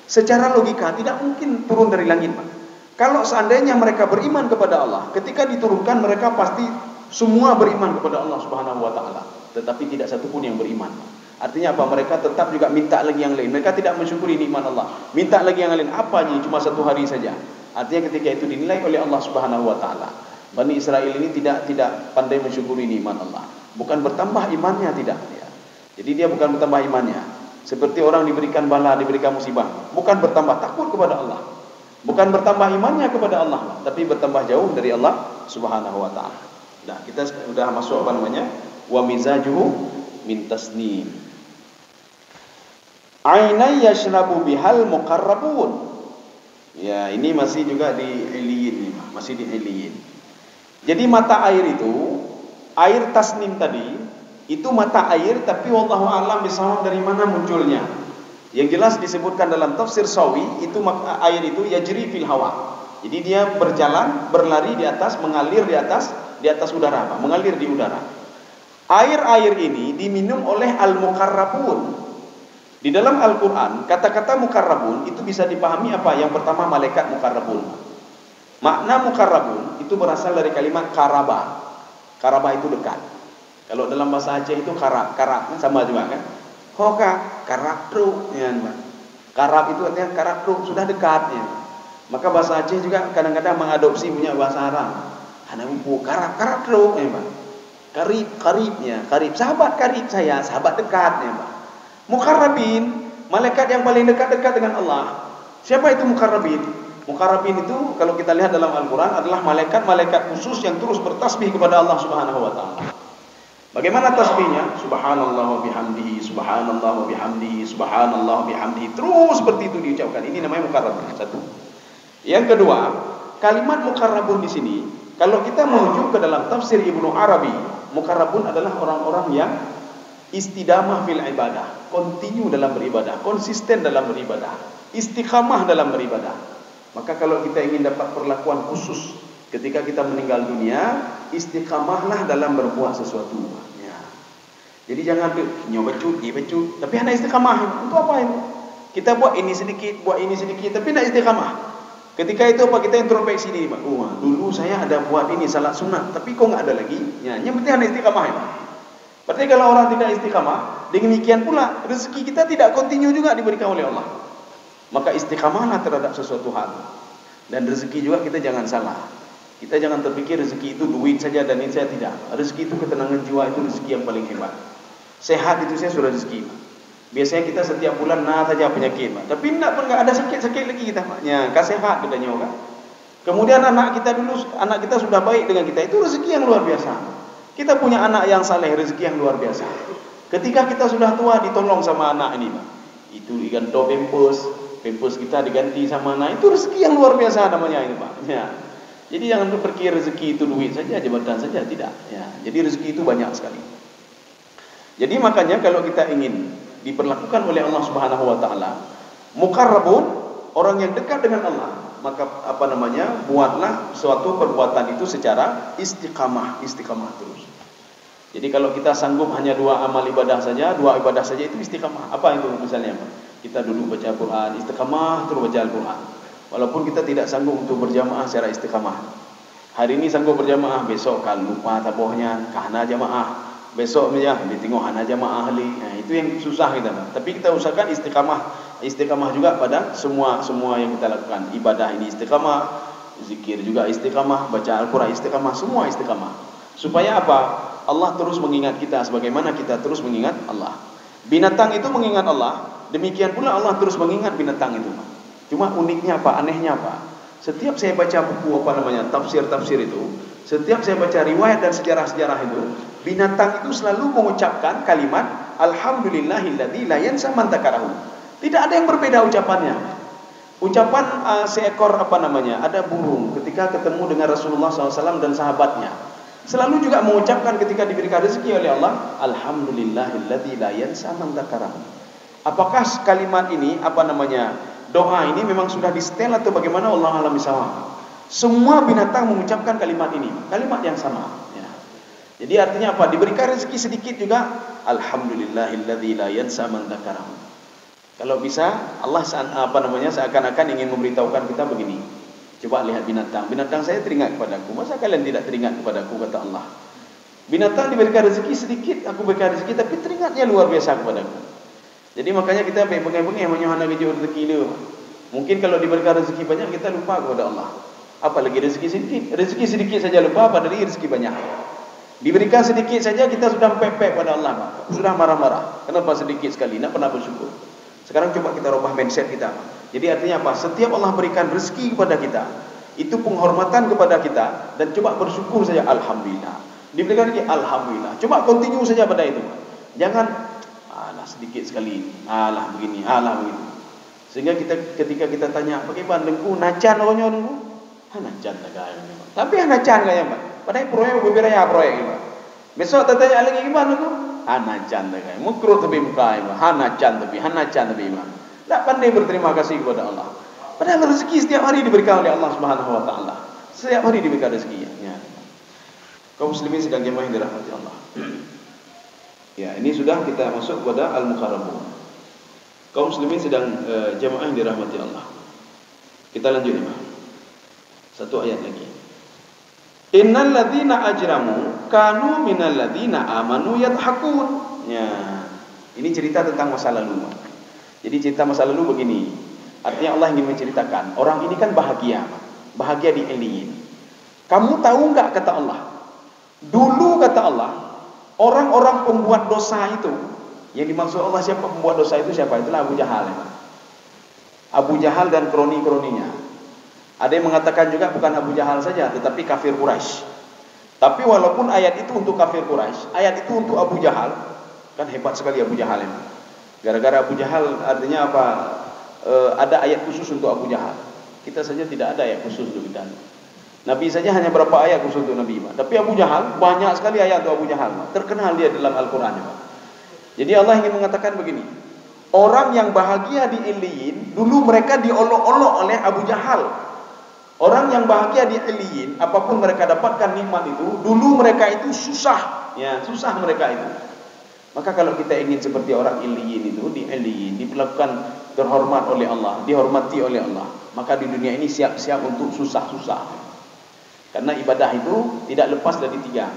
Secara logika tidak mungkin turun dari langit, Pak. Kalau seandainya mereka beriman kepada Allah, ketika diturunkan mereka pasti semua beriman kepada Allah Subhanahu wa taala. Tetapi tidak satu pun yang beriman. Artinya apa? Mereka tetap juga minta lagi yang lain. Mereka tidak mensyukuri nikmat Allah. Minta lagi yang lain. Apa ini? Cuma 1 hari saja. Artinya ketika itu dinilai oleh Allah Subhanahu wa taala. Bani Israel ini tidak pandai mensyukuri nikmat Allah. Bukan bertambah imannya, tidak. Ya. Jadi dia bukan bertambah imannya. Seperti orang diberikan bala, diberikan musibah. Bukan bertambah takut kepada Allah. Bukan bertambah imannya kepada Allah. Tapi bertambah jauh dari Allah Subhanahu wa ta'ala. Nah, kita sudah masuk wa mizajuhu min tasnim. Ainai yashrabu bihal muqarrabun. Ya, ini masih juga di Iliyin, masih di Iliyin. Jadi mata air itu, air tasnim tadi, itu mata air, tapi wallahu a'lam bishawab dari mana munculnya. Yang jelas disebutkan dalam tafsir Sawi, itu air itu yajri fil hawa. Jadi dia berjalan, berlari di atas, mengalir di atas udara, Pak, mengalir di udara. Air-air ini diminum oleh al-muqarrabun. Di dalam Al-Quran, kata-kata muqarrabun itu bisa dipahami apa? Yang pertama, malaikat muqarrabun. Makna muqarrabun itu berasal dari kalimat karaba. Karaba itu dekat. Kalau dalam bahasa Aceh itu karab sama juga kan? Hoka, karab tru, ya, karab itu artinya karab tru, sudah dekat ya. Maka bahasa Aceh juga kadang-kadang mengadopsi punya bahasa Arab. Ana umpu karab tru, ya, Pak. Karibnya, sahabat karib saya, sahabat dekat ya, Pak. Muqarrabin, malaikat yang paling dekat dengan Allah. Siapa itu muqarrabin? Muqarrabin itu kalau kita lihat dalam Al-Quran adalah malaikat-malaikat khusus yang terus bertasbih kepada Allah Subhanahu wa ta'ala. Bagaimana tasbihnya? Subhanallah wa bihamdihi, subhanallah wa bihamdihi, subhanallah wa bihamdihi. Terus seperti itu diucapkan. Ini namanya muqarrabun. Satu. Yang kedua, kalimat muqarrabun di sini, kalau kita merujuk ke dalam tafsir Ibnu Arabi, muqarrabun adalah orang-orang yang istidamah fil ibadah, kontinu dalam beribadah, konsisten dalam beribadah, istiqamah dalam beribadah. Maka kalau kita ingin dapat perlakuan khusus ketika kita meninggal dunia, istiqamahlah dalam berbuat sesuatu. Ya. Jadi jangan nyobecut, tapi hanya istiqamah. Untuk apa itu? Kita buat ini sedikit, tapi tidak istiqamah. Ketika itu apa? Kita introspeksi diri, Pak. Dulu saya ada buat ini salat sunat, tapi kok nggak ada lagi? Ya, yang penting hanya istiqamah, ya, Pak. Berarti kalau orang tidak istiqamah, demikian pula rezeki kita tidak kontinu juga diberikan oleh Allah. Maka istiqamahlah terhadap sesuatu hal. Dan rezeki juga kita jangan salah. Kita jangan terpikir rezeki itu duit saja dan ini saya tidak. Rezeki itu ketenangan jiwa, itu rezeki yang paling hebat. Sehat itu saya sudah rezeki, Pak. Biasanya kita setiap bulan saja penyakit, Pak. Tapi enggak ada sakit-sakit lagi kita, Pak. Ya, sehat katanya orang. Kemudian anak kita sudah baik dengan kita, itu rezeki yang luar biasa. Kita punya anak yang saleh, rezeki yang luar biasa. Ketika kita sudah tua, ditolong sama anak ini, Pak. Itu diganti pampers kita diganti sama anak, itu rezeki yang luar biasa namanya ini, Pak. Ya. Jadi jangan berpikir rezeki itu duit saja, jabatan saja, tidak. Ya. Jadi rezeki itu banyak sekali. Jadi makanya kalau kita ingin diperlakukan oleh Allah Subhanahu wa taala, muqarrabun, orang yang dekat dengan Allah, maka buatlah suatu perbuatan itu secara istiqamah terus. Jadi kalau kita sanggup hanya 2 ibadah saja itu istiqamah. Apa itu misalnya, Pak? Kita duduk baca Al-Quran, istiqamah terus baca Al-Quran. Walaupun kita tidak sanggup untuk berjamaah secara istiqamah. Hari ini sanggup berjamaah, besok kan lupa tabohnya, kahana jamaah. Besok ya, ditengok hana jamaah ahli. Nah, itu yang susah kita, Pak. Tapi kita usahakan istiqamah juga pada semua yang kita lakukan. Ibadah ini istiqamah, zikir juga istiqamah, baca Al-Quran istiqamah, semua istiqamah. Supaya apa? Allah terus mengingat kita sebagaimana kita terus mengingat Allah. Binatang itu mengingat Allah, demikian pula Allah terus mengingat binatang itu. Cuma uniknya apa? Anehnya apa? Setiap saya baca buku tafsir-tafsir itu, setiap saya baca riwayat dan sejarah-sejarah itu, binatang itu selalu mengucapkan kalimat alhamdulillahilladzi la yansa man dzakarahu. Tidak ada yang berbeda ucapannya. Ucapan seekor ada burung ketika ketemu dengan Rasulullah SAW dan sahabatnya, selalu juga mengucapkan ketika diberikan rezeki oleh Allah, alhamdulillahilladzi la yansa man dzakarahu. Apakah kalimat ini doa ini memang sudah disetel atau bagaimana, Allah alam bisawab. Semua binatang mengucapkan kalimat ini, kalimat yang sama ya. Jadi artinya apa? Diberikan rezeki sedikit juga alhamdulillahilladzi la yansa man dzakarahu. Kalau bisa Allah seakan-akan ingin memberitahukan kita begini. Coba lihat binatang. Binatang saya teringat kepadaku. Masa kalian tidak teringat kepadaku, kata Allah. Binatang diberikan rezeki sedikit, aku berikan rezeki, tapi teringatnya luar biasa kepadaku. Jadi makanya kita bengeng-bengeng menyohana rezeki itu. Mungkin kalau diberikan rezeki banyak kita lupa kepada Allah. Apalagi rezeki sedikit. Rezeki sedikit saja lupa, padahal rezeki banyak. Diberikan sedikit saja kita sudah pepek pada Allah, Pak. Sudah marah-marah. Kenapa sedikit sekali? Nak pernah bersyukur. Sekarang coba kita rubah mindset kita. Jadi artinya apa? Setiap Allah berikan rezeki kepada kita, itu penghormatan kepada kita, dan coba bersyukur saja, alhamdulillah. Diberikan lagi, alhamdulillah. Coba continue saja pada itu. Jangan alah sedikit sekali, alah begini, alah begitu. Sehingga ketika kita tanya, bagaimana dengku nacan orangnya dengku? Nacan tak gaya. Tapi nacan gaya, Pak. Padahal proyek berbeda ya proyek, Pak. Besok tak tanya lagi gimana dengku? Nacan tak gaya. Mukrut tapi mukai, Pak. Nacan tapi, Pak. Tak pandai berterima kasih kepada Allah. Padahal rezeki setiap hari diberikan oleh Allah Subhanahu wa taala. Setiap hari diberikan rezeki ya. Kaum muslimin sedang jemaah yang dirahmati Allah. Ya, ini sudah kita masuk kepada al-muqarrabun. Kaum muslimin sedang jemaah yang dirahmati Allah. Kita lanjut ya. Satu ayat lagi. Innal ladzina ajramu kanu minal ladzina amanu yadhakun. Ya. Ini cerita tentang masa lalu. Jadi cerita masa lalu begini. Artinya Allah ingin menceritakan, orang ini kan bahagia di Iliyin. Kamu tahu enggak, kata Allah, dulu kata Allah, orang-orang pembuat dosa itu, yang dimaksud Allah siapa pembuat dosa itu siapa? Itulah Abu Jahal. Abu Jahal dan kroni-kroninya. Ada yang mengatakan juga bukan Abu Jahal saja, tetapi kafir Quraisy. Tapi walaupun ayat itu untuk kafir Quraisy, ayat itu untuk Abu Jahal, kan hebat sekali Abu Jahal ini. Gara-gara Abu Jahal artinya apa? Ada ayat khusus untuk Abu Jahal. Kita saja tidak ada ayat khusus untuk kita. Nabi saja hanya berapa ayat khusus untuk Nabi. Tapi Abu Jahal banyak sekali ayat untuk Abu Jahal. Terkenal dia dalam Al-Quran. Jadi Allah ingin mengatakan begini. Orang yang bahagia di Iliyin, dulu mereka diolok-olok oleh Abu Jahal. Orang yang bahagia di Iliyin, apapun mereka dapatkan nikmat itu, dulu mereka itu susah. Ya, susah mereka itu. Maka kalau kita ingin seperti orang Iliyin itu, di Iliyin diperlakukan terhormat oleh Allah, dihormati oleh Allah, maka di dunia ini siap-siap untuk susah-susah. Karena ibadah itu tidak lepas dari tiga.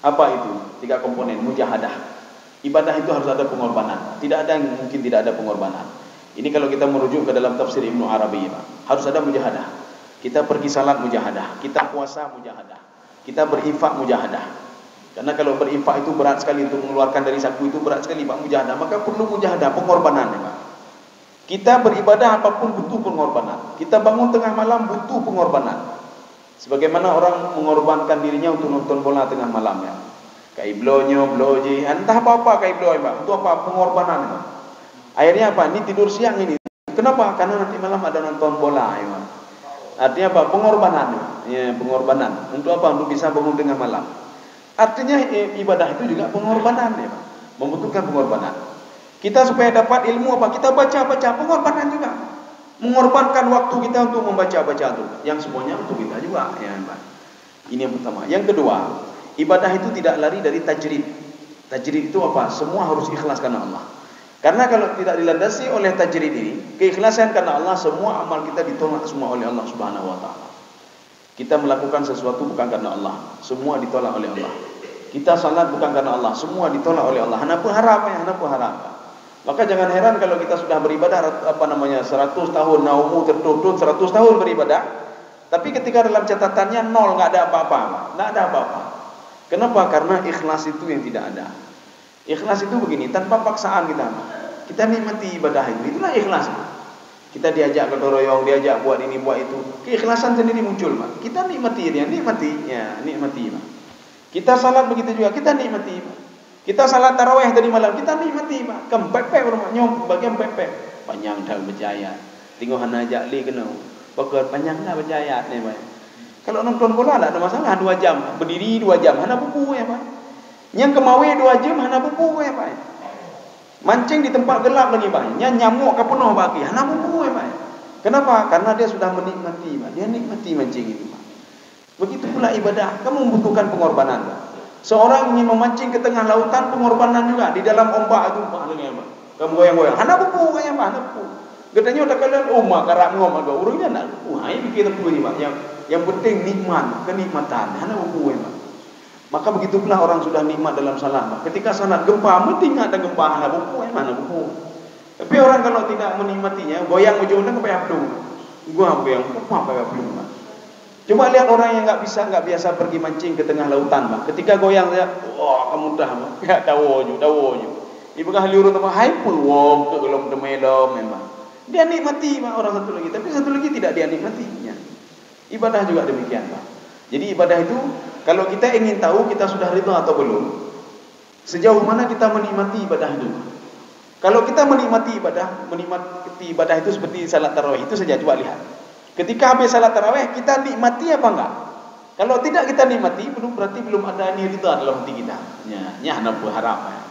Apa itu? Tiga komponen mujahadah. Ibadah itu harus ada pengorbanan. Tidak ada yang mungkin tidak ada pengorbanan. Ini kalau kita merujuk ke dalam tafsir Ibnu Arabi, harus ada mujahadah. Kita pergi salat mujahadah, kita puasa mujahadah, kita berinfak mujahadah. Karena kalau berinfak itu berat sekali, untuk mengeluarkan dari saku itu berat sekali, Pak, mujahadah. Maka perlu mujahadah, pengorbanan, Pak. Kita beribadah apapun butuh pengorbanan. Kita bangun tengah malam butuh pengorbanan. Sebagaimana orang mengorbankan dirinya untuk nonton bola tengah malam, ya. Kaiblonyo, bloji, entah apa-apa kaiblo, Pak. Untuk apa? Pengorbanan, Pak. Akhirnya apa? Ini tidur siang ini. Kenapa? Karena nanti malam ada nonton bola, ya, Pak. Artinya apa? Pengorbanan, ya, pengorbanan. Untuk apa? Untuk bisa bangun tengah malam. Artinya ibadah itu juga pengorbanan, ya, Pak. Membutuhkan pengorbanan. Kita supaya dapat ilmu apa? Kita baca-baca, pengorbanan juga. Mengorbankan waktu kita untuk membaca-baca itu. Yang semuanya untuk kita juga, ya, Pak. Ini yang pertama. Yang kedua, ibadah itu tidak lari dari tajrid. Tajrid itu apa? Semua harus ikhlas karena Allah. Karena kalau tidak dilandasi oleh tajrid ini, keikhlasan karena Allah, semua amal kita ditolak semua oleh Allah Subhanahu wa taala. Kita melakukan sesuatu bukan karena Allah, semua ditolak oleh Allah. Kita salat bukan karena Allah, semua ditolak oleh Allah. Hanapu harap ya, hanapu harap. Maka jangan heran kalau kita sudah beribadah 100 tahun, naumu tertuntut 100 tahun beribadah, Tapi ketika dalam catatannya nol, nggak ada apa-apa, nggak ada apa-apa. Kenapa? Karena ikhlas itu yang tidak ada. Ikhlas itu begini, tanpa paksaan kita nikmati ibadah itu. Itulah ikhlas. Kita diajak ke royong, diajak buat ini, buat itu. Keikhlasan sendiri muncul, Pak. Kita nikmati dia, nikmati, Pak. Kita salat begitu juga, kita nikmati, Pak. Kita salat tarawih tadi malam, kita nikmati, Pak. Kempepek rumah nyom, bagian pepek. Panjang dah berjaya. Tengok hana ajak li kena. Bakal panjang dah berjaya ni, Pak. Kalau nonton bola tak ada masalah 2 jam, berdiri 2 jam, hana buku ya, Pak. Yang kemawi 2 jam hana buku ya, Pak. Mancing di tempat gelap lagi, Pak. Yang nyamuk ke penuh bagi, hana buku ya, Pak. Kenapa? Karena dia sudah menikmati, Pak. Dia nikmati mancing itu, Pak. Begitu pula ibadah, kamu membutuhkan pengorbanan, Pak. Seorang ingin memancing ke tengah lautan, pengorbanan juga di dalam ombak itu, Pak. Kamu goyang-goyang, hana buku ya, Pak, hana buku. Katanya udah kalian karak ngom agak urungnya nak. Hai pikir tu ni, Pak. Yang penting nikmat, kenikmatan. Hana buku ya, Pak. Maka begitu pula orang sudah nikmat dalam salat, Pak. Ketika salat gempa, mesti ada gempa, hana buku ya, mana buku. Tapi orang kalau tidak menikmatinya, goyang ujung dah ke payah pelung. Gua goyang, apa payah pelung, Pak. Coba lihat orang yang enggak biasa pergi mancing ke tengah lautan, Pak. Ketika goyang saya, wah kamu dah, Pak. Ya dawo ju. Ibu kah liuru tempat hai pun wong ke gelom demedom memang. Dia nikmati, Pak, orang satu lagi, tapi satu lagi tidak dia nikmatinya. Ibadah juga demikian, Pak. Jadi ibadah itu kalau kita ingin tahu kita sudah ridha atau belum, sejauh mana kita menikmati ibadah itu. Kalau kita menikmati ibadah itu seperti salat tarawih itu saja, coba lihat. Ketika habis salat tarawih kita nikmati apa enggak? Kalau tidak kita nikmati, berarti belum ada ridha dalam hati kita. Ya nak berharap.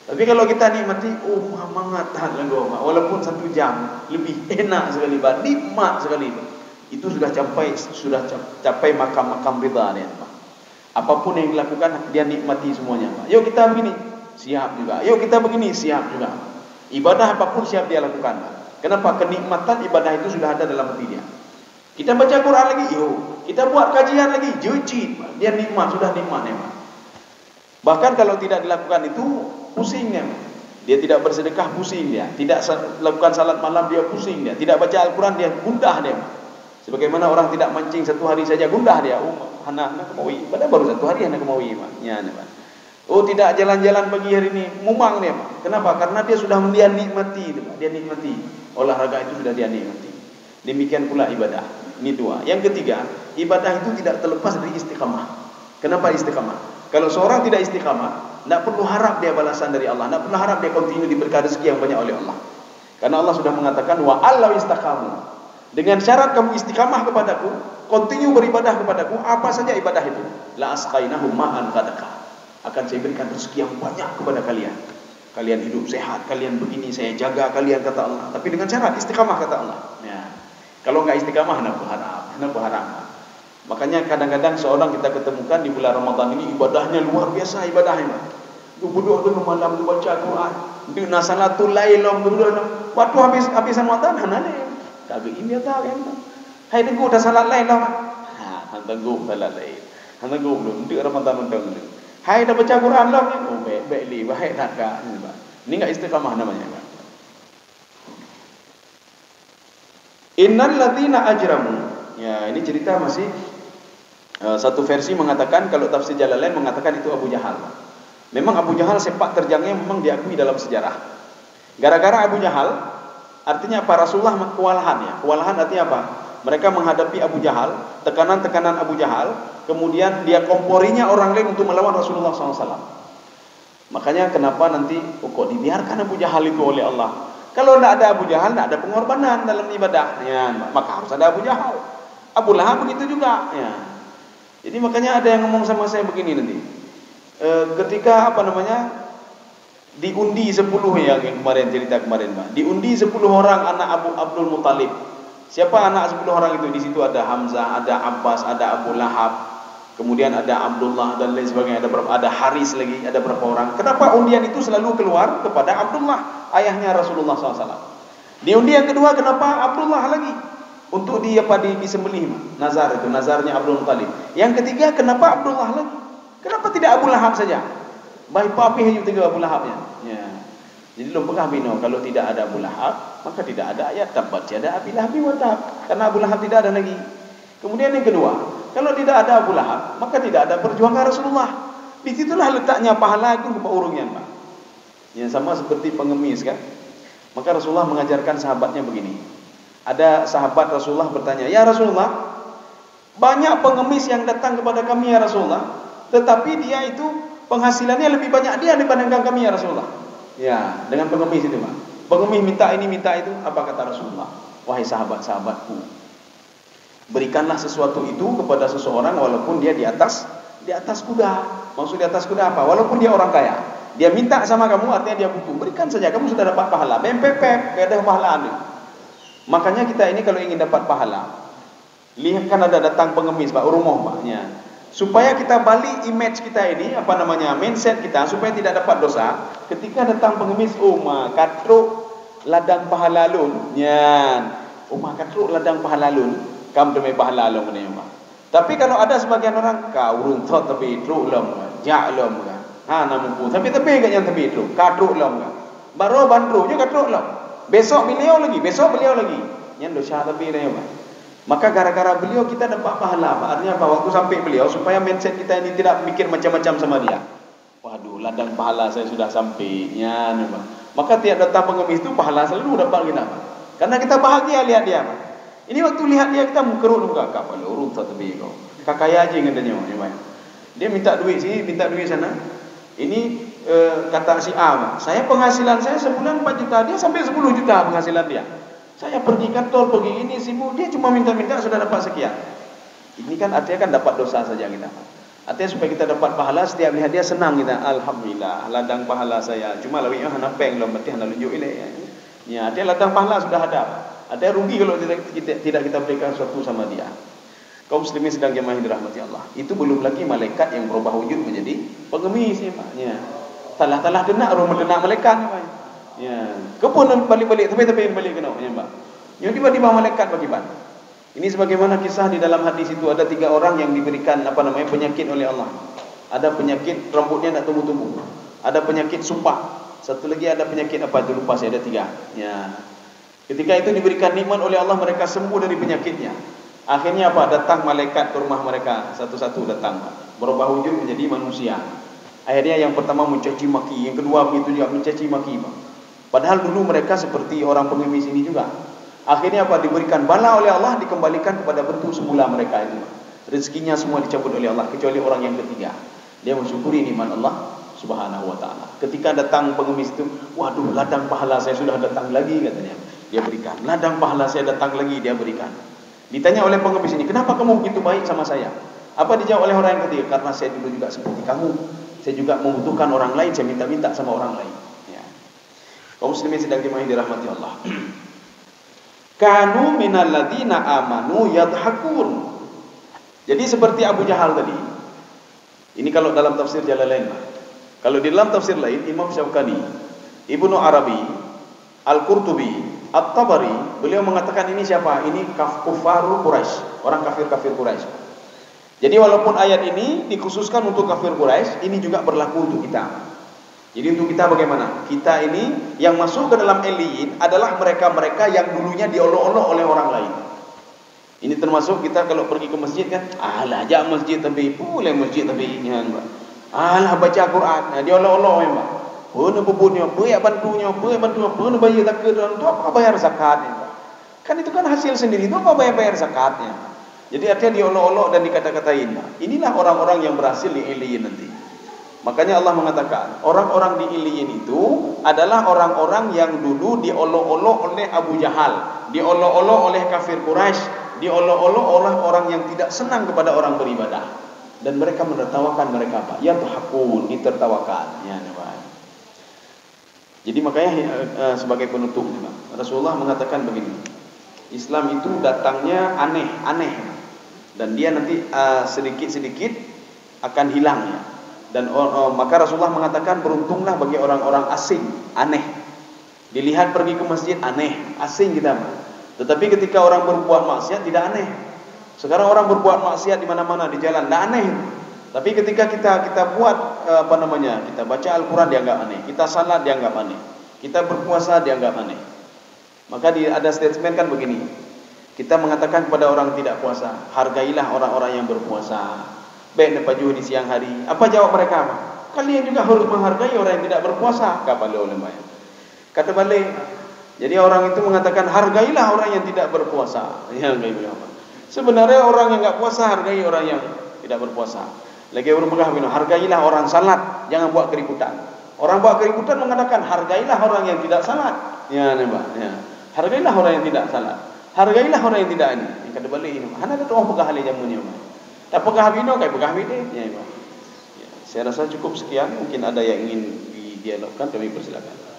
Tapi kalau kita nikmati, semangat tahan lagu, walaupun 1 jam lebih enak sekali, Pak, nikmat sekali, Pak. Itu sudah capai makam-makam ridha dia, Pak. Apapun yang dilakukan dia nikmati semuanya, Pak. Yuk kita begini, siap juga. Yuk kita begini, siap juga. Ibadah apapun siap dia lakukan, Pak. Kenapa? Kenikmatan ibadah itu sudah ada dalam hati dia. Kita baca Quran lagi, yuk. Kita buat kajian lagi, jujit, Pak. Dia nikmat, sudah nikmat, Pak. Bahkan kalau tidak dilakukan itu pusingnya. Dia tidak bersedekah, pusing dia. Tidak lakukan salat malam, dia pusing dia. Tidak baca Al-Quran, dia gundah dia. Sebagaimana orang tidak mancing 1 hari saja, gundah dia. Hana kemawi. Padahal baru 1 hari hana kemawi, Pak. Tidak jalan-jalan pagi hari ini, mumang dia, Pak. Kenapa? Karena dia sudah nikmati, Pak. Dia nikmati. Olahraga itu sudah dia nikmati. Demikian pula ibadah. Ini 2. Yang ketiga, ibadah itu tidak terlepas dari istiqamah. Kenapa istiqamah? Kalau seorang tidak istiqamah, tidak perlu harap dia balasan dari Allah, tidak perlu harap dia kontinu diberikan rezeki yang banyak oleh Allah. Karena Allah sudah mengatakan wa allau istaqamu. Dengan syarat kamu istiqamah kepadaku, kontinu beribadah kepadaku, apa saja ibadah itu, la asqainahum ma'an ghadqa. Akan saya berikan rezeki yang banyak kepada kalian. Kalian hidup sehat, kalian begini, saya jaga kalian, kata Allah. Tapi dengan syarat istiqamah, kata Allah. Ya. Kalau enggak istiqamah, hendak berharap. Makanya kadang-kadang seorang kita ketemukan di bulan Ramadan ini ibadahnya luar biasa, ibadahnya. Dia duduk tengah malam, dia baca Quran, dia nasalatul lailom, waktu habis Ramadan, hanane. Kagak ini tak kan? Hai tengok dah salat lain dah. Tengok salat lain. Tengok belum dia Ramadan mentang. Hai dah baca Quran dah. Baik li, baik nak ka. Ini enggak istiqamah namanya, Pak. Innal ladzina ajramu. Ya, ini cerita masih satu versi mengatakan, kalau tafsir Jalalain mengatakan itu Abu Jahal. Memang Abu Jahal sepak terjangnya memang diakui dalam sejarah. Gara-gara Abu Jahal, artinya apa? Rasulullah kewalahan ya. Kewalahan artinya apa? Mereka menghadapi Abu Jahal, tekanan-tekanan Abu Jahal, kemudian dia komporinya orang lain untuk melawan Rasulullah SAW. Makanya kenapa nanti kok dibiarkan Abu Jahal itu oleh Allah? Kalau tidak ada Abu Jahal, tidak ada pengorbanan dalam ibadah. Ya, maka harus ada Abu Jahal. Abu Lahab begitu juga. Ya. Jadi makanya ada yang ngomong sama saya begini nanti. Ketika diundi 10 yang kemarin cerita kemarin, Pak. Diundi 10 orang anak Abdul Muttalib. Siapa anak 10 orang itu? Di situ ada Hamzah, ada Abbas, ada Abu Lahab, kemudian ada Abdullah dan lain sebagainya. Ada Haris lagi, ada berapa orang. Kenapa undian itu selalu keluar kepada Abdullah, ayahnya Rasulullah SAW? Di undian kedua kenapa Abdullah lagi? Untuk disembelih, nazar itu, nazarnya Abdul Muttalib. Yang ketiga kenapa Abdullah lagi? Kenapa tidak Abu Lahab saja? Baik papi hanya tinggal Abu Lahabnya. Ya. Jadi lu pegah bino, kalau tidak ada Abu Lahab, maka tidak ada ayat tabbat yada Abi Lahab wa tab. Karena Abu Lahab tidak ada lagi. Kemudian yang kedua, kalau tidak ada Abu Lahab, maka tidak ada perjuangan Rasulullah. Disitulah letaknya pahala itu urungnya, Pak. Yang sama seperti pengemis kan. Maka Rasulullah mengajarkan sahabatnya begini. Ada sahabat Rasulullah bertanya, "Ya Rasulullah, banyak pengemis yang datang kepada kami ya Rasulullah, tetapi dia itu penghasilannya lebih banyak dia dibandingkan kami ya Rasulullah." Ya, dengan pengemis itu, Pak. Pengemis minta ini, minta itu, apa kata Rasulullah? "Wahai sahabat-sahabatku, berikanlah sesuatu itu kepada seseorang walaupun dia di atas kuda." Maksud di atas kuda apa? Walaupun dia orang kaya. Dia minta sama kamu, artinya dia butuh. Berikan saja, kamu sudah dapat pahala. Bempepep, gak ada pahala. Makanya kita ini kalau ingin dapat pahala, lihat kan ada datang pengemis, Pak, rumah, Pak. Ya. Supaya kita balik image kita ini, mindset kita, supaya tidak dapat dosa. Ketika datang pengemis, katruk ladang pahala lun. Ya. Katruk ladang pahala lun. Kamu demi pahala lun ni, Pak. Tapi kalau ada sebagian orang, kau urung thot tapi truk lom, jak lom kan. Namun pun tapi kan yang tapi truk, katruk lom kan. Baru bandrunya katruk lom. Besok beliau lagi. Yang dosa tapi ni, Pak. Maka gara-gara beliau kita dapat pahala, Pak. Artinya apa? Waktu sampai beliau, supaya mindset kita ini tidak mikir macam-macam sama dia. Waduh, ladang pahala saya sudah sampai. Ya, Pak. Maka tiap datang pengemis itu pahala selalu dapat kita, Pak. Karena kita bahagia lihat dia, Pak. Ini waktu lihat dia kita kerut muka, "Kak, urung tak tebi kau. Kakaya aja katanya, Pak. Dia minta duit sini, minta duit sana. Ini kata si A, saya penghasilan saya sebulan 4 juta, dia sampai 10 juta penghasilan dia. Saya pergi kantor, pergi ini, sibuk, dia cuma minta-minta sudah dapat sekian." Ini kan artinya kan dapat dosa saja kita. Artinya supaya kita dapat pahala, setiap lihat dia senang kita. Alhamdulillah, ladang pahala saya. Cuma lawi hana peng lo mati hana lunjuk ini. Ya, dia ladang pahala sudah ada. Ada rugi kalau tidak kita berikan sesuatu sama dia. Kaum muslimin sedang jemaah yang dirahmati Allah. Itu belum lagi malaikat yang berubah wujud menjadi pengemis, ya, Pak. Ya. Talah-talah denak rumah denak malaikat, Pak. Ya. Kepun balik-balik tapi balik kena, ya, Pak. Yang tiba-tiba malaikat bagi ban. Ini sebagaimana kisah di dalam hadis itu, ada 3 orang yang diberikan penyakit oleh Allah. Ada penyakit rambutnya tak tumbuh-tumbuh. Ada penyakit sumpah. Satu lagi ada penyakit apa itu lupa saya, ada 3. Ya. Ketika itu diberikan nikmat oleh Allah, mereka sembuh dari penyakitnya. Akhirnya apa? Datang malaikat ke rumah mereka, satu-satu datang, berubah wujud menjadi manusia. Akhirnya yang pertama mencaci maki, yang kedua begitu juga mencaci maki, Pak. Padahal dulu mereka seperti orang pengemis ini juga. Akhirnya apa? Diberikan bala oleh Allah, dikembalikan kepada bentuk semula mereka itu. Rezekinya semua dicabut oleh Allah, kecuali orang yang ketiga. Dia mensyukuri nikmat Allah Subhanahu wa taala. Ketika datang pengemis itu, waduh, ladang pahala saya sudah datang lagi katanya. Dia berikan. Ladang pahala saya datang lagi, dia berikan. Ditanya oleh pengemis ini, "Kenapa kamu begitu baik sama saya?" Apa dijawab oleh orang yang ketiga? "Karena saya dulu juga seperti kamu. Saya juga membutuhkan orang lain, saya minta-minta sama orang lain." Ya. Kaum muslimin sedang dirahmati Allah. Kanu minal ladzina amanu yadhakun. Jadi seperti Abu Jahal tadi. Ini kalau dalam tafsir Jalalain. Kalau di dalam tafsir lain, Imam Syaukani, Ibnu Arabi, Al-Qurtubi, At-Tabari, beliau mengatakan ini siapa? Ini kufarul Quraisy, orang kafir-kafir Quraisy. Jadi walaupun ayat ini dikhususkan untuk kafir Quraisy, ini juga berlaku untuk kita. Jadi untuk kita bagaimana? Kita ini yang masuk ke dalam eliyin adalah mereka-mereka yang dulunya diolok-olok oleh orang lain. Ini termasuk kita kalau pergi ke masjid kan, alah ajak masjid tapi boleh masjid tapi nyan, Pak. Alah baca Quran, diolok-olok memang. Pernah bubutnya, banyak bantunya, pernah bayar zakat, itu apa bayar zakatnya? Kan itu kan hasil sendiri, itu apa bayar zakatnya? Jadi artinya diolok-olok dan dikata-katain. Inilah orang-orang yang berhasil di Iliyin nanti. Makanya Allah mengatakan, orang-orang di Iliyin itu adalah orang-orang yang dulu diolok-olok oleh Abu Jahal, diolok-olok oleh kafir Quraisy, diolok-olok oleh orang yang tidak senang kepada orang beribadah. Dan mereka menertawakan mereka, Pak. Ya tuhakun, ditertawakan. Ya, Pak. Jadi makanya sebagai penutup, Rasulullah mengatakan begini, Islam itu datangnya aneh-aneh, dan dia nanti sedikit-sedikit akan hilang, ya. Dan maka Rasulullah mengatakan beruntunglah bagi orang-orang asing, aneh. Dilihat pergi ke masjid aneh, asing kita. Tetapi ketika orang berbuat maksiat tidak aneh. Sekarang orang berbuat maksiat di mana-mana di jalan, tidak aneh. Tapi ketika kita buat kita baca Al-Quran dianggap aneh, kita salat dianggap aneh, kita berpuasa dianggap aneh. Maka ada statement kan begini, Kita mengatakan kepada orang tidak puasa, hargailah orang-orang yang berpuasa. Baik nepaju di siang hari. Apa jawab mereka? Kalian juga harus menghargai orang yang tidak berpuasa. Kata ulama. Kata balik. Jadi orang itu mengatakan hargailah orang yang tidak berpuasa. Ya, sebenarnya orang yang enggak puasa hargai orang yang tidak berpuasa. Lagi orang mengatakan hargailah orang salat, jangan buat keributan. Orang buat keributan mengatakan hargailah orang yang tidak salat. Ya, nampak. Ya. Hargailah orang yang tidak salat. Hargailah orang yang tidak ini. Kata balik ini. Hana ada orang pegah hal jamu ni. Tak pegah bino kai pegah bini. Ya, ya. Saya rasa cukup sekian. Mungkin ada yang ingin didialogkan, kami persilakan.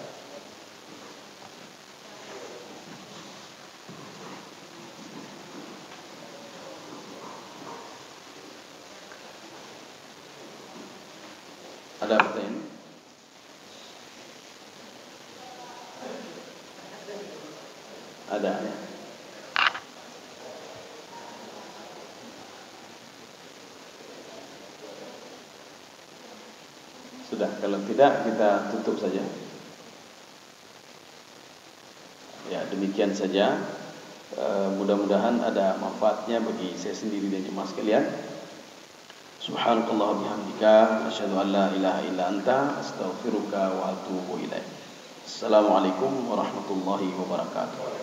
Ada pertanyaan? Ada ya. Sudah, kalau tidak kita tutup saja. Ya, demikian saja. Mudah-mudahan ada manfaatnya bagi saya sendiri dan jemaah sekalian. Subhanakallah bihamdika asyhadu an la ilaha illa anta astaghfiruka wa atubu ilaik. Assalamualaikum warahmatullahi wabarakatuh.